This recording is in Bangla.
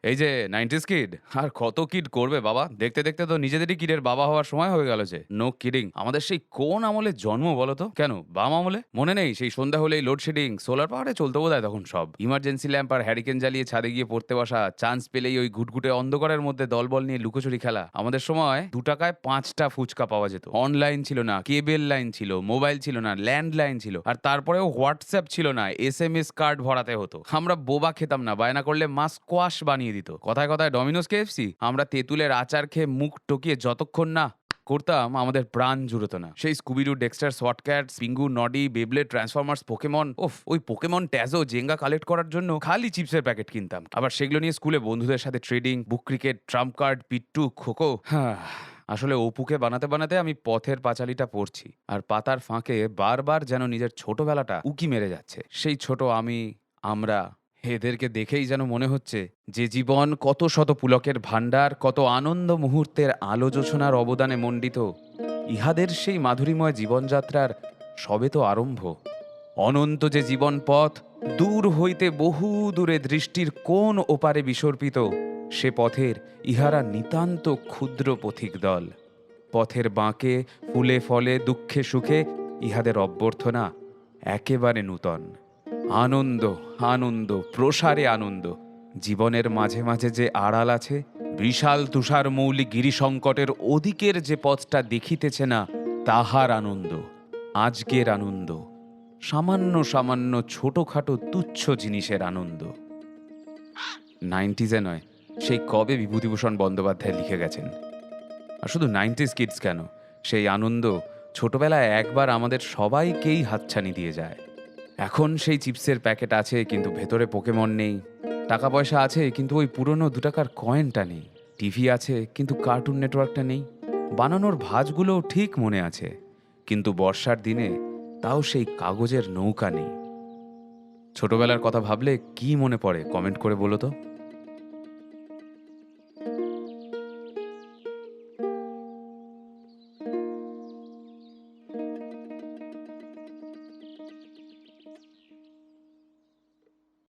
এই যে 90s কিড, আর কত কিড করবে বাবা? দেখতে দেখতে তো নিজেদেরই কিডের বাবা হওয়ার সময় হয়ে গেল যে। No kidding. আমাদের সেই কোন আমলে জন্ম বলো তো? কেন বাম আমলে? মনে নেই সেই সন্ধ্যা হলেই লোডশেডিং, সোলার পাওয়ারে চলতে বোধহয় তখন সব। ইমার্জেন্সি ল্যাম্প আর হ্যারিকেন জ্বালিয়ে ছাদে গিয়ে পড়তে বসা, চান্স পেলেই ওই ঘুটঘুটে অন্ধকারের মধ্যে দলবল নিয়ে লুকোচুরি খেলা। আমাদের সময় ২ টাকায় ৫টা ফুচকা পাওয়া যেত। অনলাইন ছিল না, কেবল লাইন ছিল, মোবাইল ছিল না, ল্যান্ডলাইন ছিল। আর তারপরেও হোয়াটসঅ্যাপ ছিল না, এসএমএস কার্ড ভরাতে হতো। আমরা বোবা খেতাম না, বায়না করলে মা স্কোয়াশ বানিয়ে দিত। কথায় কথায় ডমিনোস কেএফসি। আমরা তেঁতুলের আচার খেয়ে মুখ টকিয়ে যতক্ষণ না করতাম আমাদের প্রাণ জুড়তো না। সেই Scooby Doo, Dexter, SWAT Kats, Pingu, Noddy, Beyblade, Transformers, Pokemon. ওই পোকেমন ট্যাজো, জেঙ্গা কালেক্ট করার জন্য খালি চিপসের প্যাকেট কিনতাম। আবার সেগুলো নিয়ে স্কুলে বন্ধুদের সাথে ট্রেডিং, বুক ক্রিকেট, ট্রাম্প কার্ড, পিট্টু, খোকো। হ্যাঁ, আসলে অপুকে বানাতে বানাতে আমি পথের পাঁচালীটা পড়ছি। আর পাতার ফাঁকে বারবার যেন নিজের ছোটবেলাটা উকি মেরে যাচ্ছে। সেই ছোট আমি, আমরা, এদেরকে দেখেই যেন মনে হচ্ছে যে জীবন কত শত পুলকের ভাণ্ডার, কত আনন্দ মুহূর্তের আলো জোছনার অবদানে মণ্ডিত। ইহাদের সেই মাধুরীময় জীবনযাত্রার সবে তো আরম্ভ। অনন্ত যে জীবন পথ, দূর হইতে বহু দূরে দৃষ্টির কোন ওপারে বিসর্পিত, সে পথের ইহারা নিতান্ত ক্ষুদ্র পথিক দল। পথের বাঁকে, ফুলে ফলে, দুঃখে সুখে ইহাদের অভ্যর্থনা একেবারে নূতন। আনন্দ, আনন্দ, প্রসারে আনন্দ। জীবনের মাঝে মাঝে যে আড়াল আছে, বিশাল তুষারমৌলি গিরিসংকটের ওদিকের যে পথটা দেখিতেছে না, তাহার আনন্দ, আজকের আনন্দ, সামান্য সামান্য ছোটখাটো তুচ্ছ জিনিসের আনন্দ। 90s নয়, সেই কবে বিভূতিভূষণ বন্দ্যোপাধ্যায় লিখে গেছেন। আর শুধু 90s কিডস কেন, সেই আনন্দ ছোটবেলায় একবার আমাদের সবাইকেই হাতছানি দিয়ে যায়। এখন সেই চিপসের প্যাকেট আছে কিন্তু ভেতরে পোকেমন নেই। টাকা পয়সা আছে কিন্তু ওই পুরনো ২ টাকার কয়েনটা নেই। টিভি আছে কিন্তু কার্টুন নেটওয়ার্কটা নেই। বানানোর ভাঁজগুলোও ঠিক মনে আছে, কিন্তু বর্ষার দিনে তাও সেই কাগজের নৌকা নেই। ছোটবেলার কথা ভাবলে কি মনে পড়ে কমেন্ট করে বলো তো।